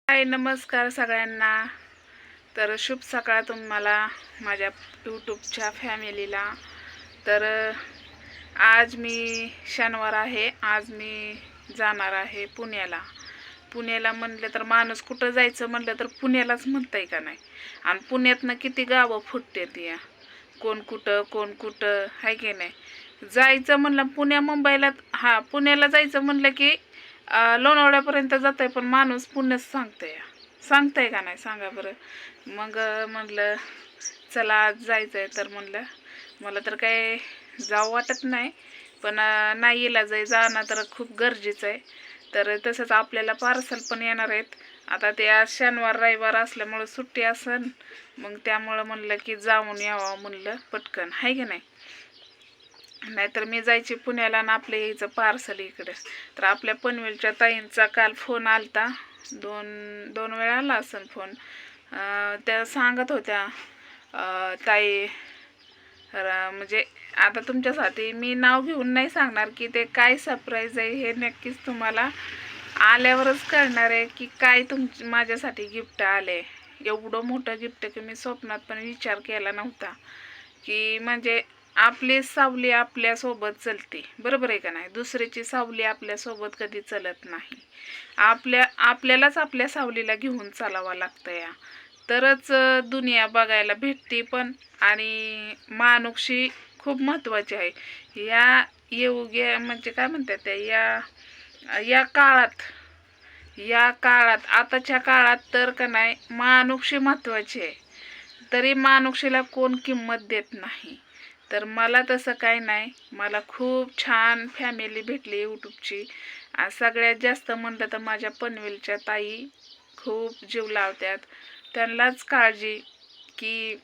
हाय, नमस्कार सगळ्यांना. तर शुभ सकाळ तुम्हाला, माझ्या यूट्यूबच्या फॅमिलीला. तर आज मी शनिवार आहे. आज मी जाणार आहे पुण्याला म्हणलं तर माणूस कुठं जायचं म्हणलं तर पुण्यालाच म्हणताय का नाही. आणि पुण्यातनं किती गावं फुटतात या, कोण कुठं आहे की नाही. जायचं म्हणलं पुण्या पुण्याला जायचं म्हणलं की लोणावळ्यापर्यंत जातंय, पण माणूस पुण्याच सांगताय का नाही, सांगा बरं. मग म्हणलं चला आज जायचं आहे. तर म्हणलं मला तर काय जावं वाटत नाही, पण नाही जाणं तर खूप गरजेचं आहे. तर तसंच आपल्याला पार्सल पण येणार आहेत. आता ते आज शनिवार रविवार असल्यामुळं सुट्टी असन, मग त्यामुळं म्हणलं की जाऊन यावं म्हणलं पटकन, आहे की नाही. नाहीतर मी जायची पुण्याला आणि आपल्या यायचं पार्सल इकडे. तर आपल्या पनवेलच्या ताईंचा काल फोन आलता, दोन वेळा आला असेल फोन. त्या सांगत होत्या ताई, म्हणजे आता तुमच्यासाठी मी नाव घेऊन नाही सांगणार की ते काय सरप्राईज आहे, हे नक्कीच तुम्हाला आल्यावरच कळणार आहे की काय माझ्यासाठी गिफ्ट आले. एवढं मोठं गिफ्ट की मी स्वप्नात पण विचार केला नव्हता. की म्हणजे आपली सावली आपल्यासोबत चलते, बरोबर आहे का नाही. दुसऱ्याची सावली आपल्यासोबत कधी चलत नाही. आपल्यालाच आपल्या सावलीला घेऊन चालावं लागतं या, तरच दुनिया बघायला भेटते पण. आणि माणुक्षी खूप महत्त्वाची आहे या योग्य, म्हणजे काय म्हणतात त्या या काळात आताच्या काळात तर का नाही माणुक्षी महत्त्वाची आहे. तरी माणुक्षीला कोण किंमत देत नाही. तर मला तसं काय नाही, मला खूप छान फॅमिली भेटली यूट्यूबची. सगळ्यात जास्त म्हणलं तर माझ्या पनवेलच्या ताई खूप जीव लावतात. त्यांनाच काळजी की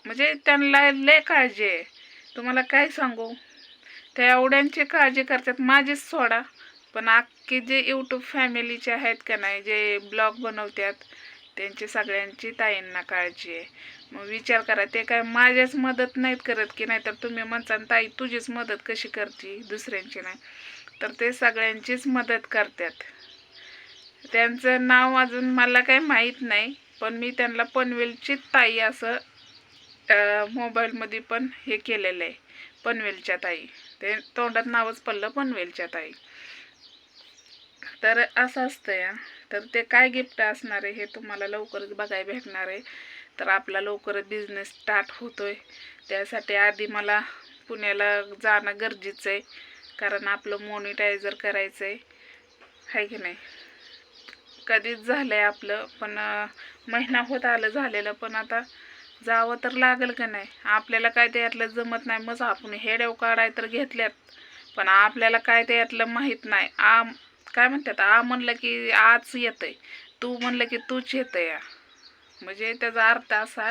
म्हणजे त्यांना लय काळजी आहे, तुम्हाला काय सांगू. त्या एवढ्यांची काळजी करतात, माझीच सोडा. पण अख्खी जे यूट्यूब फॅमिलीचे आहेत का नाही, जे ब्लॉग बनवतात, त्यांची सगळ्यांची ताईंना काळजी आहे. मग विचार करा, ते काय माझ्याच मदत नाहीत करत की नाही. तर तुम्ही म्हणता ताई तुझीच मदत कशी करते, दुसऱ्यांची नाही. तर ते सगळ्यांचीच मदत करतात. त्यांचं नाव अजून मला काही माहीत नाही, पण मी त्यांना पनवेलची ताई असं मोबाईलमध्ये पण हे केलेलं आहे, पनवेलच्या ताई. ते तोंडात नावच पडलं, पनवेलच्या ताई. तर असं असतं या. तर ते काय गिफ्ट असणार आहे हे तुम्हाला लवकरच बघायला भेटणार आहे. तर आपला लवकरच बिझनेस स्टार्ट होतोय. त्यासाठी आधी मला पुण्याला जाणं गरजेचं आहे, कारण आपलं मॉनिटायझर करायचं आहे की नाही. कधीच झालं आहे आपलं, पण महिना होत आलं झालेलं, पण आता जावं तर लागेल का नाही. आपल्याला काय त्यातलं जमत नाही, मग आपण हेडेव काढाय तर घेतल्यात, पण आपल्याला काय त्यातलं माहीत नाही. काय म्हणतात, म्हणलं की आज येतंय, तू म्हणलं की तूच येतं या. म्हणजे त्याचा अर्थ असा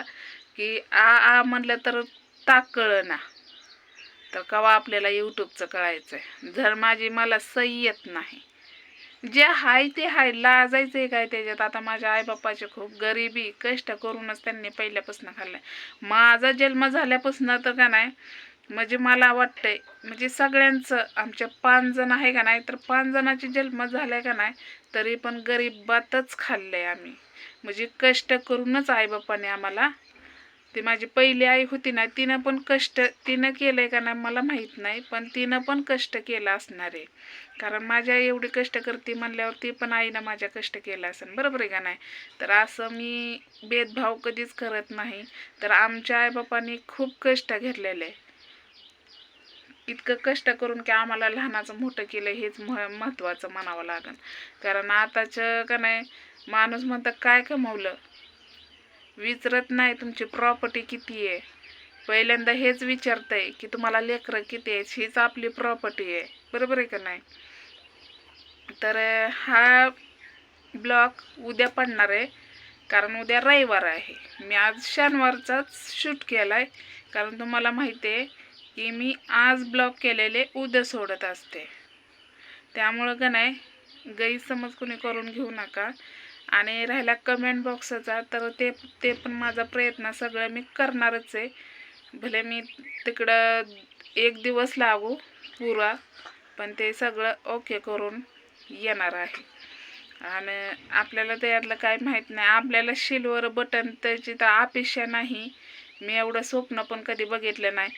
की म्हणलं तर ताक कळना, तर कवा आपल्याला यूट्यूबचं कळायचं आहे. जर मला सही येत नाही, जे हाय ते हाय, लाजायचं आहे काय त्याच्यात. आता माझ्या आईबापाचे खूप गरिबी कष्ट करूनच त्यांनी पहिल्यापासून खाल्लंय. माझा जन्म झाल्यापासून तर का नाही, म्हणजे मला वाटतंय म्हणजे सगळ्यांचं, आमच्या 5 जण आहे का नाही, तर 5 जणांचे जन्म झाले का नाही, तरी पण गरिबातच खाल्लंय आम्ही. म्हणजे कष्ट करूनच आईबापाने आम्हाला. ती माझी पहिली आई होती ना, तिनं पण कष्ट तिनं केलंय का नाही मला माहीत नाही, पण तिनं पण कष्ट केलं असणार आहे. कारण माझ्या आई एवढी कष्ट करते म्हणल्यावर ती पण आईनं माझ्या कष्ट केलं असेल, बरोबर आहे का नाही. तर असं मी भेदभाव कधीच करत नाही. तर आमच्या आईबापांनी खूप कष्ट घेतलेलं आहे, इतकं कष्ट करून की आम्हाला लहानाचं मोठं केलं, हेच महत्त्वाचं म्हणावं लागेल. कारण आताचं का नाही माणूस म्हणतं काय कमवलं, विचारत नाही तुमची प्रॉपर्टी किती आहे. पहिल्यांदा हेच विचारतंय की तुम्हाला लेकरं किती आहेत, हीच आपली प्रॉपर्टी आहे, बरोबर आहे का नाही. तर हा ब्लॉग उद्या पडणार आहे, कारण उद्या रविवार आहे. मी आज शनिवारचाच शूट केला आहे, कारण तुम्हाला माहिती आहे की मी आज ब्लॉग केलेले उद्या सोडत असते. त्यामुळं का नाही गैरसमज कोणी करून घेऊ नका. आणि राहिला कमेंट बॉक्सचा, तर ते पण माझा प्रयत्न सगळं मी करणारच आहे. भले मी तिकडं 1 दिवस लागू पुरा, पण ते सगळं ओके करून येणार आहे. आणि आपल्याला त्यातलं काय माहीत नाही. आपल्याला सिल्वर बटन त्याची तर अपेक्षा नाही. मी एवढं स्वप्न पण कधी बघितलं नाही.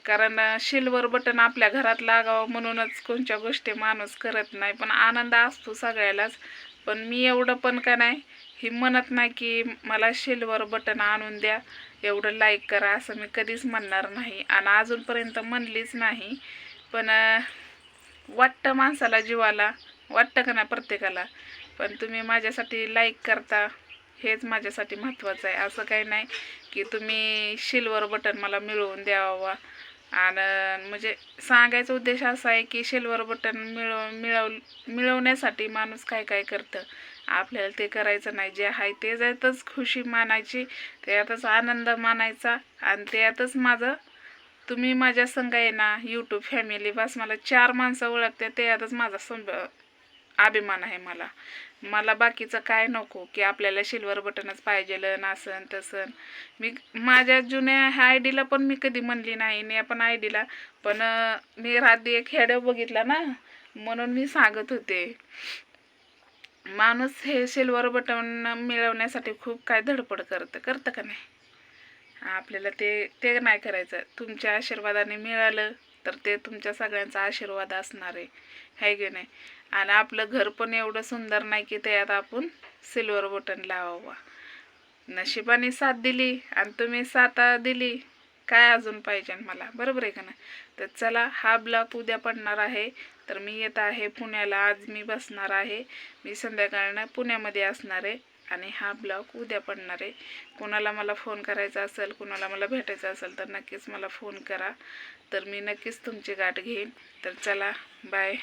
कारण सिल्वर बटन आपल्या घरात लागावं म्हणूनच कोणत्या गोष्टी माणूस करत नाही. पण आनंद असतो सगळ्यालाच. पण मी एवढं पण का नाही ही म्हणत नाही की मला सिल्वर बटन आणून द्या, एवढं लाईक करा, असं मी कधीच म्हणणार नाही आणि अजूनपर्यंत म्हणलीच नाही. पण वाटतं माणसाला, जीवाला वाटतं का नाही प्रत्येकाला. पण तुम्ही माझ्यासाठी लाईक करता हेच माझ्यासाठी महत्त्वाचं आहे. असं काही नाही की तुम्ही सिल्वर बटन मला मिळवून द्यावा. आणि म्हणजे सांगायचा उद्देश असा आहे की सिल्वर बटन मिळवण्यासाठी माणूस काय काय करतं. आपल्याला ते करायचं नाही. जे आहे ते त्यातच खुशी मानायची, त्यातच आनंद मानायचा. आणि त्यातच माझं, तुम्ही माझ्या संग आहे ना यूट्यूब फॅमिली, बस मला 4 माणसं ओळखते, त्यातच माझा अभिमान आहे. मला बाकीचं काय नको की आपल्याला सिल्वर बटनच पाहिजे नसन तसन. मी माझ्या जुन्या ह्या आय डीला पण मी कधी म्हणली नाही, आणि पण आय डीला पण मी रात्री एक व्हिडिओ बघितला ना, म्हणून मी सांगत होते. माणूस हे सिल्वर बटन मिळवण्यासाठी खूप काय धडपड करतं का नाही. आपल्याला ते नाही करायचं. तुमच्या आशीर्वादाने मिळालं तर ते तुमच्या सगळ्यांचा आशीर्वाद असणार आहे की नाही. आणि आपलं घर पण एवढं सुंदर नाही की त्यात आपण सिल्वर बटन लावावं. नशिबाने साथ दिली आणि तुम्ही साथ दिली, काय अजून पाहिजे मला, बरोबर आहे का नाही. तर चला, हा ब्लॉग उद्या पडणार आहे. तर मी येत आहे पुण्याला. आज मी बसणार आहे. मी संध्याकाळनं पुण्यामध्ये असणार आहे आणि हा ब्लॉग उद्या पडणार आहे. कोणाला मला फोन करायचा असेल, कोणाला मला भेटायचं असेल तर नक्कीच मला फोन करा. तर मी नक्कीच तुमची गाठ घेईन. तर चला, बाय.